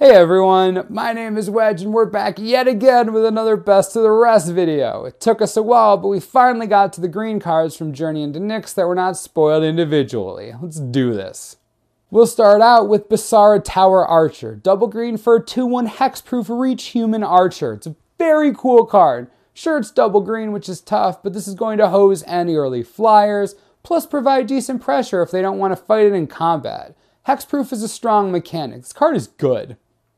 Hey everyone, my name is Wedge and we're back yet again with another Best of the Rest video. It took us a while, but we finally got to the green cards from Journey into Nyx that were not spoiled individually. Let's do this. We'll start out with Basara Tower Archer. Double green for a 2/1 Hexproof Reach Human Archer. It's a very cool card. Sure, it's double green, which is tough, but this is going to hose any early flyers, plus provide decent pressure if they don't want to fight it in combat. Hexproof is a strong mechanic. This card is good.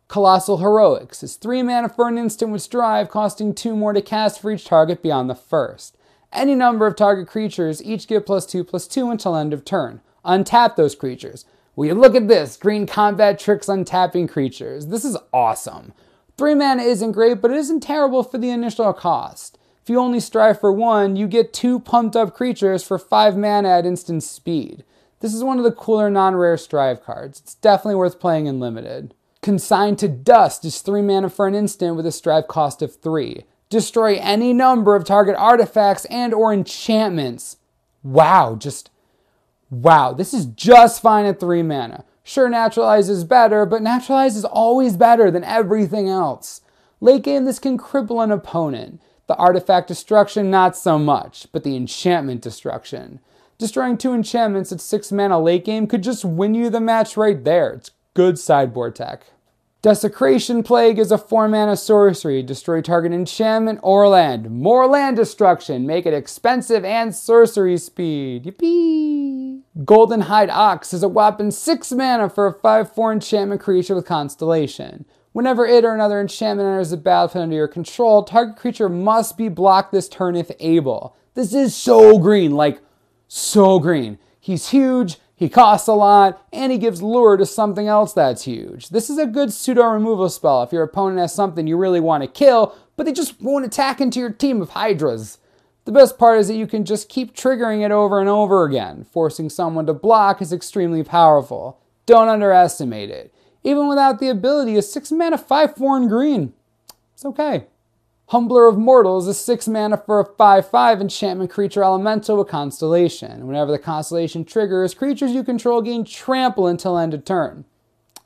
Colossal Heroics is 3 mana for an instant with Drive, costing 2 more to cast for each target beyond the first. Any number of target creatures each get +2/+2 until end of turn. Untap those creatures. Will you look at this? Green combat tricks untapping creatures. This is awesome. 3 mana isn't great, but it isn't terrible for the initial cost. If you only strive for 1, you get 2 pumped up creatures for 5 mana at instant speed. This is one of the cooler non-rare Strive cards. It's definitely worth playing in Limited. Consigned to Dust is 3 mana for an instant with a Strive cost of 3. Destroy any number of target artifacts and or enchantments. Wow, this is just fine at 3 mana. Sure, Naturalize is better, but Naturalize is always better than everything else. Late game, this can cripple an opponent. The artifact destruction, not so much, but the enchantment destruction. Destroying 2 enchantments at 6 mana late game could just win you the match right there. It's good sideboard tech. Desecration Plague is a 4 mana sorcery. Destroy target enchantment or land. More land destruction. Make it expensive and sorcery speed. Yippee! Golden Hide Ox is a whopping 6 mana for a 5/4 enchantment creature with Constellation. Whenever it or another enchantment enters the battlefield under your control, target creature must be blocked this turn if able. This is so green, like so green. He's huge. He costs a lot, and he gives lure to something else that's huge. This is a good pseudo-removal spell if your opponent has something you really want to kill, but they just won't attack into your team of Hydras. The best part is that you can just keep triggering it over and over again. Forcing someone to block is extremely powerful. Don't underestimate it. Even without the ability, a 6 mana 5/4 in green. It's okay. Humbler of Mortals is 6 mana for a 5/5 enchantment creature elemental with Constellation. Whenever the Constellation triggers, creatures you control gain trample until end of turn.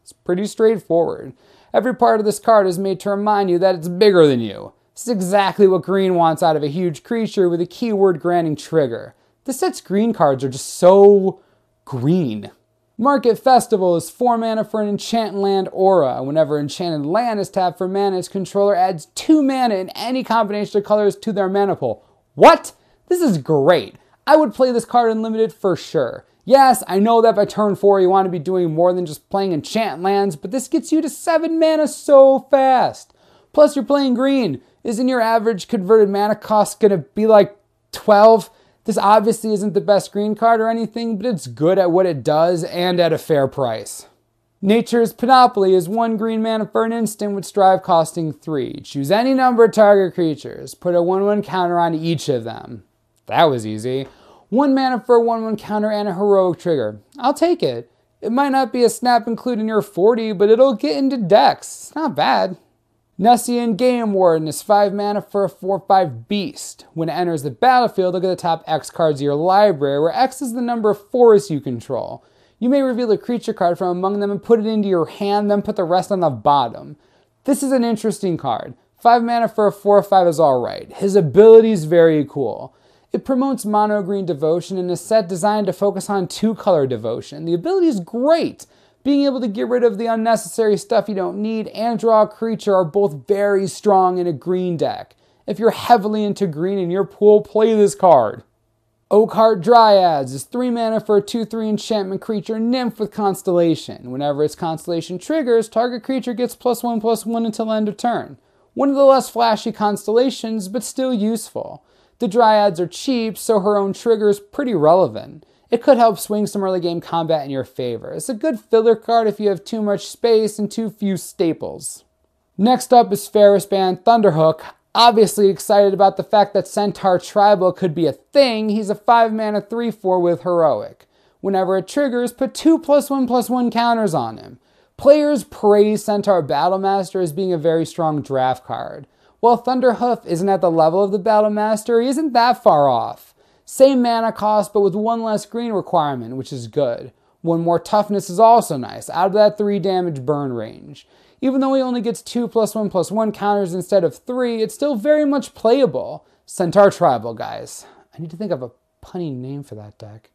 It's pretty straightforward. Every part of this card is made to remind you that it's bigger than you. This is exactly what green wants out of a huge creature with a keyword granting trigger. This set's green cards are just so green. Market Festival is 4 mana for an enchanted land aura. Whenever enchanted land is tapped for mana, its controller adds 2 mana in any combination of colors to their mana pool. What? This is great. I would play this card in Limited for sure. Yes, I know that by turn 4 you want to be doing more than just playing enchanted lands, but this gets you to 7 mana so fast. Plus you're playing green. Isn't your average converted mana cost going to be like 12? This obviously isn't the best green card or anything, but it's good at what it does and at a fair price. Nature's Panoply is 1 green mana for an instant with Strive costing 3. Choose any number of target creatures. Put a 1/1 counter on each of them. That was easy. 1 mana for a 1/1 counter and a heroic trigger. I'll take it. It might not be a snap include in your 40, but it'll get into decks. It's not bad. Nessian Game Warden is 5 mana for a 4/5 beast. When it enters the battlefield, look at the top X cards of your library, where X is the number of forests you control. You may reveal a creature card from among them and put it into your hand, then put the rest on the bottom. This is an interesting card. 5 mana for a 4/5 is alright. His ability is very cool. It promotes mono green devotion in a set designed to focus on 2-color devotion. The ability is great. Being able to get rid of the unnecessary stuff you don't need and draw a creature are both very strong in a green deck. If you're heavily into green in your pool, play this card. Oakheart Dryads is 3 mana for a 2/3 enchantment creature nymph with Constellation. Whenever its Constellation triggers, target creature gets +1/+1 until end of turn. One of the less flashy constellations, but still useful. The Dryads are cheap, so her own trigger is pretty relevant. It could help swing some early game combat in your favor. It's a good filler card if you have too much space and too few staples. Next up is Ferris Band Thunderhoof. Obviously excited about the fact that Centaur Tribal could be a thing. He's a 5 mana 3/4 with Heroic. Whenever it triggers, put 2 +1/+1 counters on him. Players praise Centaur Battlemaster as being a very strong draft card. While Thunderhoof isn't at the level of the Battlemaster, he isn't that far off. Same mana cost, but with 1 less green requirement, which is good. 1 more toughness is also nice, out of that 3 damage burn range. Even though he only gets 2+1/+1 counters instead of 3, it's still very much playable. Centaur Tribal, guys. I need to think of a punny name for that deck.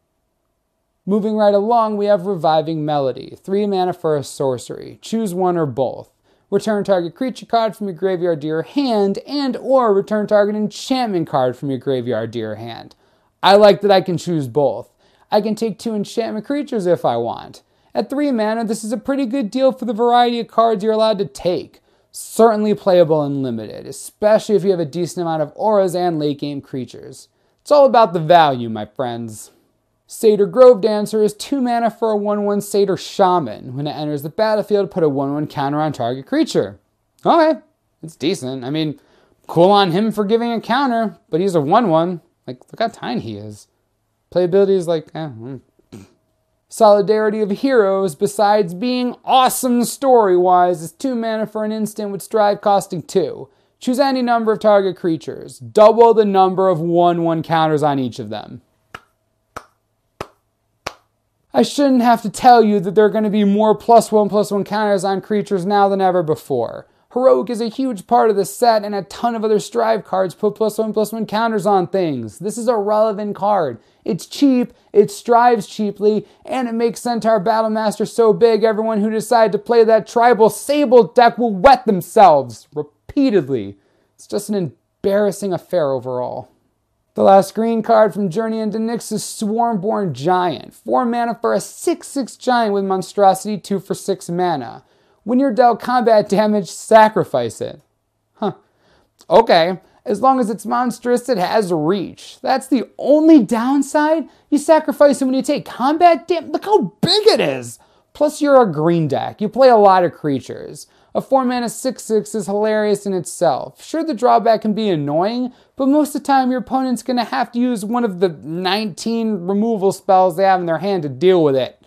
Moving right along, we have Reviving Melody. 3 mana for a sorcery. Choose one or both. Return target creature card from your graveyard to your hand, and or return target enchantment card from your graveyard to your hand. I like that I can choose both. I can take 2 enchantment creatures if I want. At 3 mana, this is a pretty good deal for the variety of cards you're allowed to take. Certainly playable and limited, especially if you have a decent amount of auras and late game creatures. It's all about the value, my friends. Satyr Grove Dancer is 2 mana for a 1/1 Satyr Shaman. When it enters the battlefield, put a 1/1 counter on target creature. Okay, it's decent. I mean, cool on him for giving a counter, but he's a 1/1. Like, look how tiny he is. Playability is like, Solidarity of Heroes, besides being awesome story-wise, is 2 mana for an instant with Strive costing 2. Choose any number of target creatures. Double the number of 1/1 counters on each of them. I shouldn't have to tell you that there are going to be more +1/+1 counters on creatures now than ever before. Heroic is a huge part of the set, and a ton of other Strive cards put +1/+1 counters on things. This is a relevant card. It's cheap, it strives cheaply, and it makes Centaur Battlemaster so big everyone who decides to play that Tribal Sable deck will wet themselves repeatedly. It's just an embarrassing affair overall. The last green card from Journey into Nyx is Swarmborn Giant. 4 mana for a 6/6 giant with monstrosity, 2 for 6 mana. When you're dealt combat damage, sacrifice it. Okay, as long as it's monstrous, it has reach. That's the only downside? You sacrifice it when you take combat damage? Look how big it is! Plus you're a green deck. You play a lot of creatures. A 4 mana 6/6 is hilarious in itself. Sure, the drawback can be annoying, but most of the time your opponent's going to have to use one of the 19 removal spells they have in their hand to deal with it.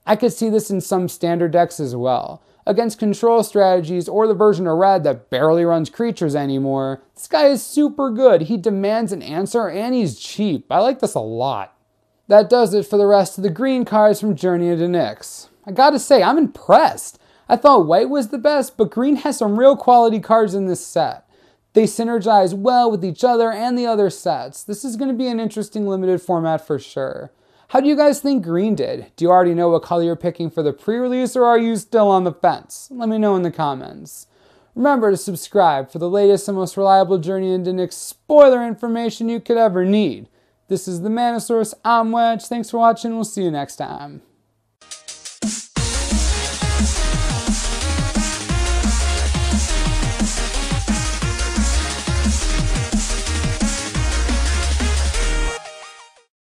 I could see this in some standard decks as well. Against control strategies or the version of red that barely runs creatures anymore, this guy is super good. He demands an answer and he's cheap. I like this a lot. That does it for the rest of the green cards from Journey into Nyx. I gotta say, I'm impressed. I thought white was the best, but green has some real quality cards in this set. They synergize well with each other and the other sets. This is going to be an interesting limited format for sure. How do you guys think green did? Do you already know what color you're picking for the pre-release, or are you still on the fence? Let me know in the comments. Remember to subscribe for the latest and most reliable Journey into Nyx spoiler information you could ever need. This is the Mana Source. I'm Wedge. Thanks for watching. We'll see you next time.